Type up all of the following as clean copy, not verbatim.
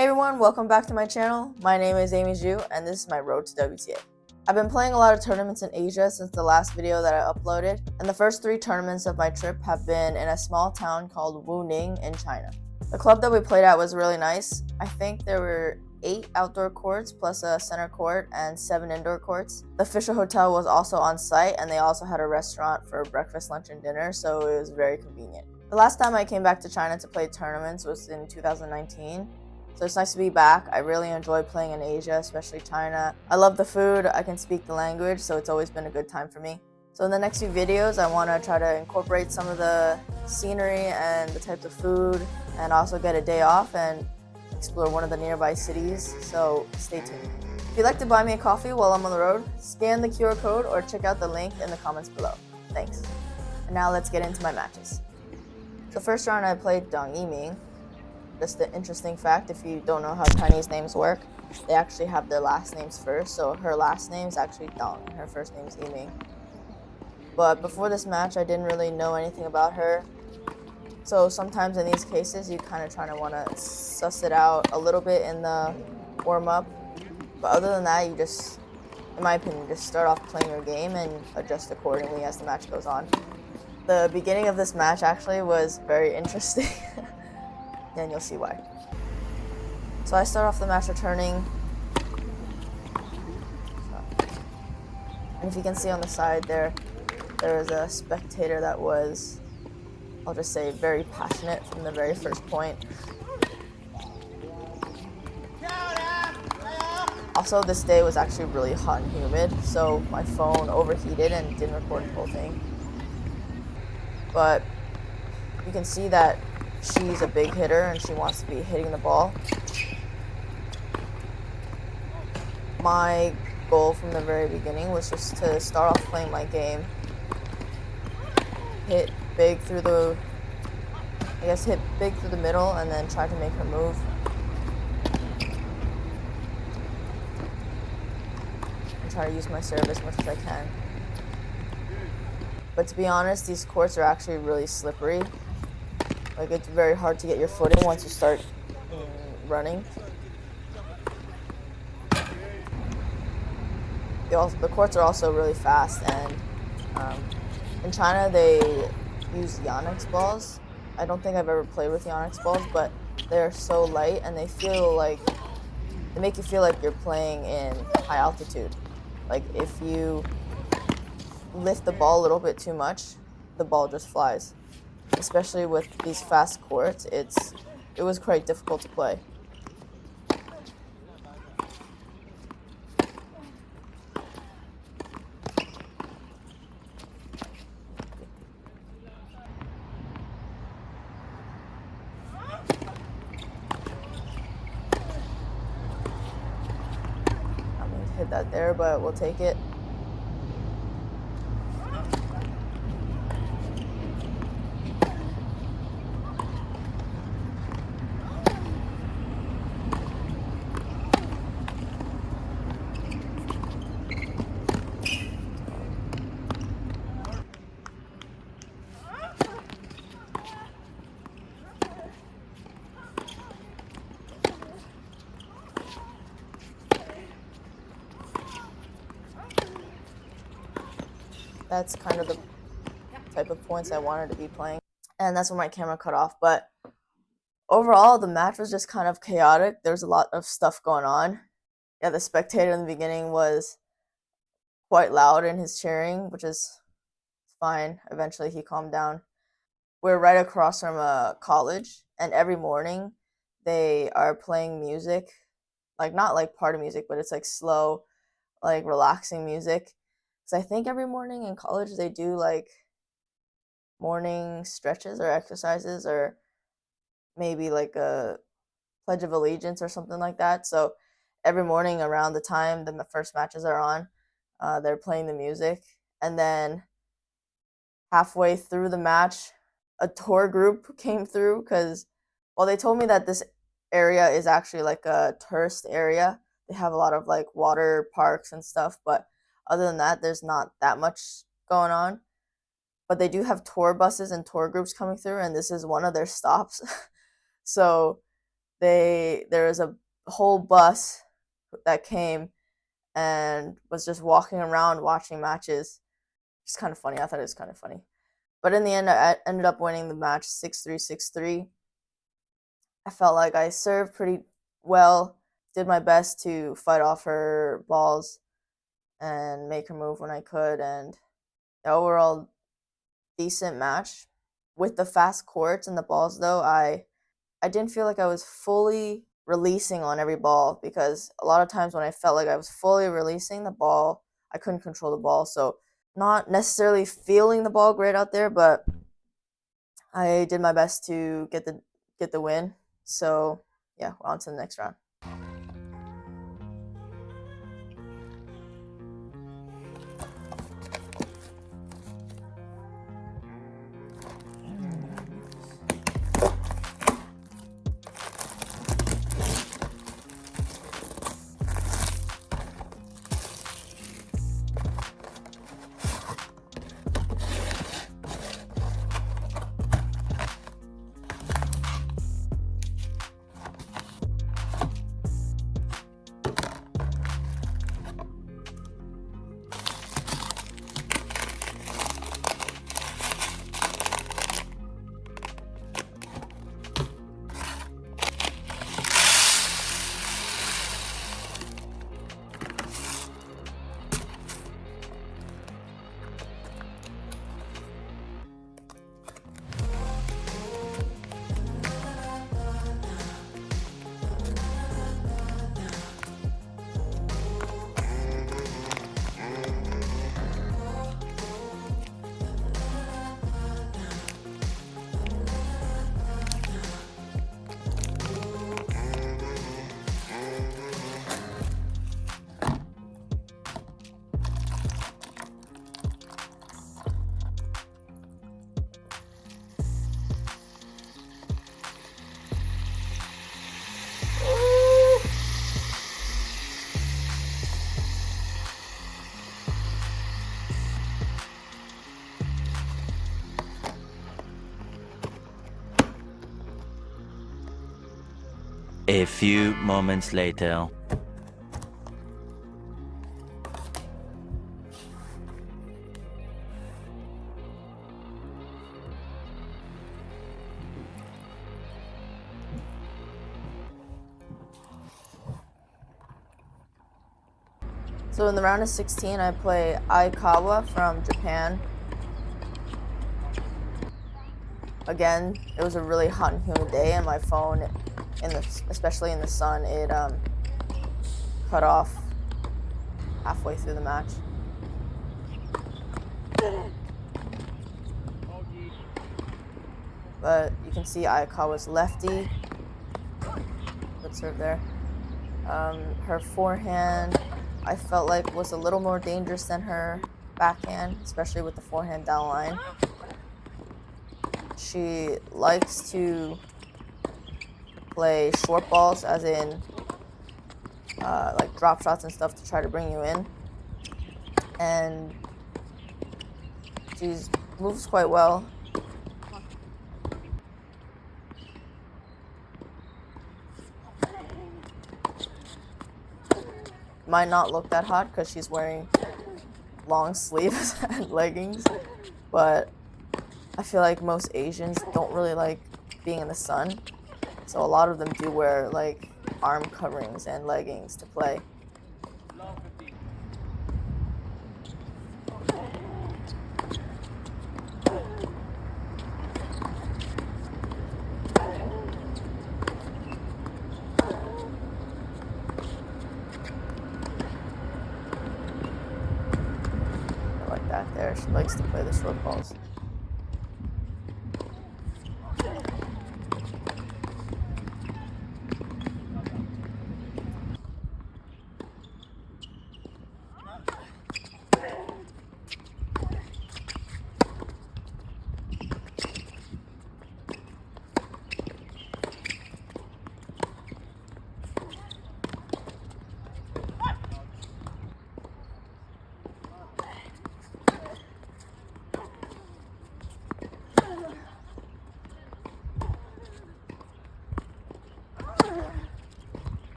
Hey everyone, welcome back to my channel. My name is Amy Zhu, and this is my road to WTA. I've been playing a lot of tournaments in Asia since the last video that I uploaded, and the first 3 tournaments of my trip have been in a small town called Wuning in China. The club that we played at was really nice. I think there were 8 outdoor courts plus a center court and 7 indoor courts. The official hotel was also on site, and they also had a restaurant for breakfast, lunch, and dinner, so it was very convenient. The last time I came back to China to play tournaments was in 2019. So it's nice to be back. I really enjoy playing in Asia, especially China. I love the food, I can speak the language, so it's always been a good time for me. So in the next few videos, I want to try to incorporate some of the scenery and the types of food, and also get a day off and explore one of the nearby cities, so stay tuned. If you'd like to buy me a coffee while I'm on the road, scan the QR code or check out the link in the comments below. Thanks. And now let's get into my matches. The first round I played Dong Yiming. Just an interesting fact, if you don't know how Chinese names work, they actually have their last names first. So her last name is actually Dong, and her first name is Yiming. But before this match, I didn't really know anything about her. So sometimes in these cases, you kind of want to suss it out a little bit in the warm-up. But other than that, you just, in my opinion, just start off playing your game and adjust accordingly as the match goes on. The beginning of this match actually was very interesting. And you'll see why. So I start off the match returning. And if you can see on the side there is a spectator that was, I'll just say, very passionate from the very first point. Also, this day was actually really hot and humid, so my phone overheated and didn't record the whole thing. But you can see that she's a big hitter and she wants to be hitting the ball. My goal from the very beginning was just to start off playing my game, hit big through the middle, and then try to make her move. And try to use my serve as much as I can. But to be honest, these courts are actually really slippery. Like, it's very hard to get your footing once you start running. The courts are also really fast, and in China they use Yonex balls. I don't think I've ever played with Yonex balls, but they're so light and they make you feel like you're playing in high altitude. Like, if you lift the ball a little bit too much, the ball just flies. Especially with these fast courts, it was quite difficult to play. I'm going to hit that there, but we'll take it. That's kind of the type of points I wanted to be playing. And that's when my camera cut off. But overall, the match was just kind of chaotic. There was a lot of stuff going on. Yeah, the spectator in the beginning was quite loud in his cheering, which is fine. Eventually, he calmed down. We're right across from a college, and every morning they are playing music. Like, not like party music, but it's like slow, like relaxing music. So I think every morning in college they do like morning stretches or exercises, or maybe like a Pledge of Allegiance or something like that. So every morning around the time the first matches are on, they're playing the music. And then halfway through the match, a tour group came through because, well, they told me that this area is actually like a tourist area. They have a lot of like water parks and stuff, but other than that, there's not that much going on. But they do have tour buses and tour groups coming through, and this is one of their stops. So there was a whole bus that came and was just walking around watching matches. It's kind of funny. I thought it was kind of funny. But in the end, I ended up winning the match 6-3, 6-3. I felt like I served pretty well, did my best to fight off her balls and make her move when I could, and the overall decent match. With the fast courts and the balls, though, I didn't feel like I was fully releasing on every ball, because a lot of times when I felt like I was fully releasing the ball, I couldn't control the ball. So not necessarily feeling the ball great out there, but I did my best to get the win. So yeah, we're on to the next round. A few moments later. So in the round of 16, I play Aikawa from Japan. Again, it was a really hot and humid day, and my phone, especially in the sun, it cut off halfway through the match. But you can see Aikawa's lefty. Good serve there. Her forehand, I felt like, was a little more dangerous than her backhand, especially with the forehand down line. She likes to play short balls, as in like drop shots and stuff, to try to bring you in. And she moves quite well. Might not look that hot because she's wearing long sleeves and leggings, but I feel like most Asians don't really like being in the sun, so a lot of them do wear like arm coverings and leggings to play. I like that there. She likes to play the short balls.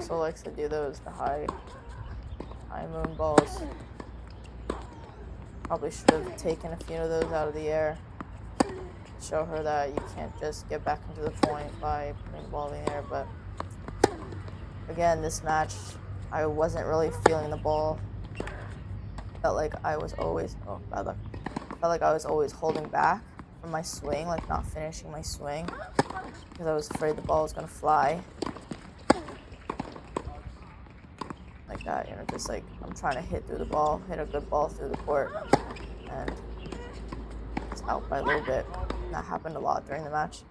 also likes to do those, the high moon balls. Probably should have taken a few of those out of the air. Show her that you can't just get back into the point by putting the ball in the air. But again, this match, I wasn't really feeling the ball. Felt like I was always, oh, bad luck. Felt like I was always holding back from my swing, like not finishing my swing, because I was afraid the ball was gonna fly. Like that, you know, just like I'm trying to hit through the ball, hit a good ball through the court, and it's out by a little bit. And that happened a lot during the match.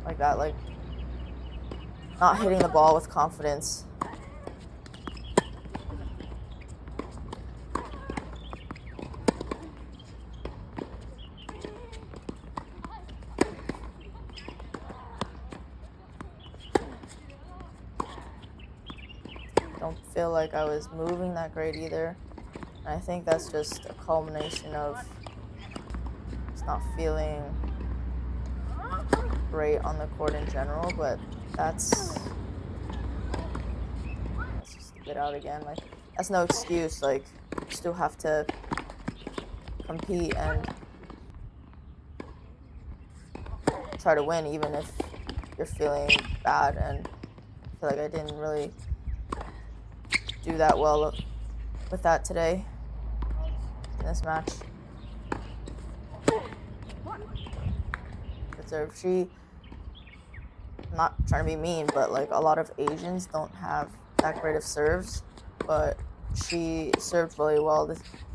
Like that, like not hitting the ball with confidence. Don't feel like I was moving that great either. And I think that's just a culmination of just not feeling great on the court in general, but that's just a bit out again. Like, that's no excuse. Like, you still have to compete and try to win, even if you're feeling bad. And I feel like I didn't really do that well with that today in this match. Good serve. I'm not trying to be mean, but like a lot of Asians don't have that great of serves, but she served really well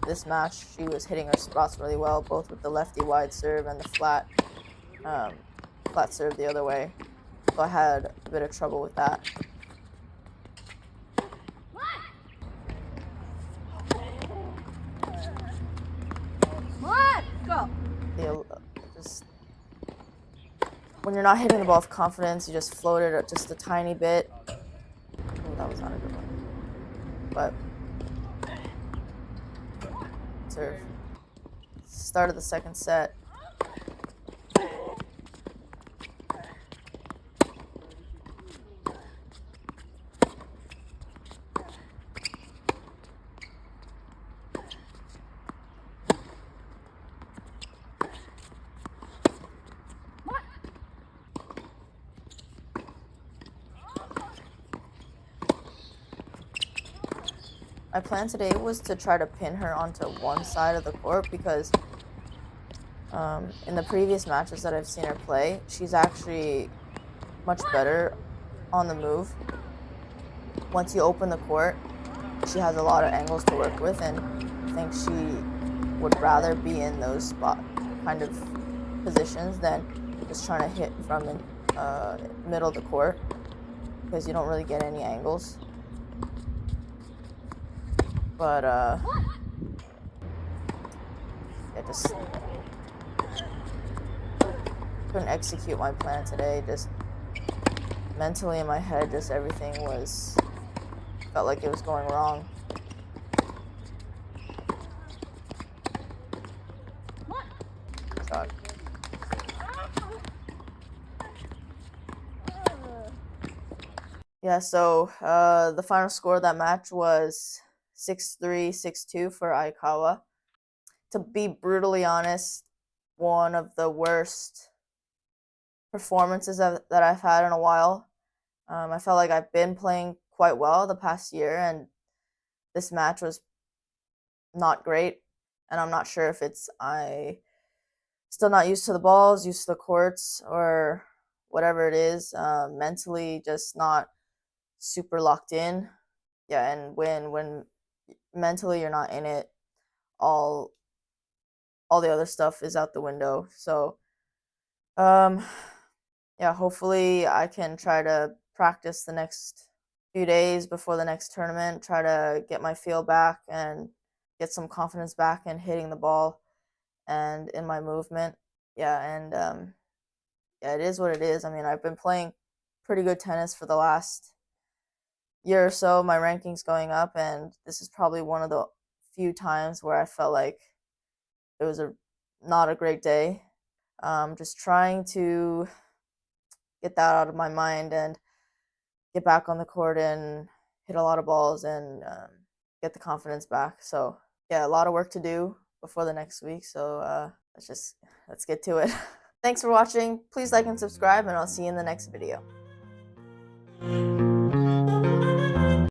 this match. She was hitting her spots really well, both with the lefty wide serve and the flat serve the other way. So I had a bit of trouble with that. Go. Just when you're not hitting the ball with confidence, you just float it just a tiny bit. Oh, that was not a good one. But serve. Start of the second set. My plan today was to try to pin her onto one side of the court because in the previous matches that I've seen her play, she's actually much better on the move. Once you open the court, she has a lot of angles to work with, and I think she would rather be in those kind of positions than just trying to hit from the middle of the court, because you don't really get any angles. But I just couldn't execute my plan today. Just mentally in my head, just everything felt like it was going wrong. Shot. Yeah, so the final score of that match was 6-3, 6-2 for Aikawa. To be brutally honest, one of the worst performances that I've had in a while. I felt like I've been playing quite well the past year, and this match was not great. And I'm not sure if it's I still not used to the balls, used to the courts, or whatever it is. Mentally, just not super locked in. Yeah, and when mentally you're not in it, all the other stuff is out the window. So, yeah, hopefully I can try to practice the next few days before the next tournament, try to get my feel back and get some confidence back in hitting the ball and in my movement. Yeah, and yeah, it is what it is. I mean, I've been playing pretty good tennis for the last year or so. My ranking's going up, and this is probably one of the few times where I felt like it was not a great day. Just trying to get that out of my mind and get back on the court and hit a lot of balls and get the confidence back. So yeah, a lot of work to do before the next week. So let's get to it. Thanks for watching. Please like and subscribe, and I'll see you in the next video.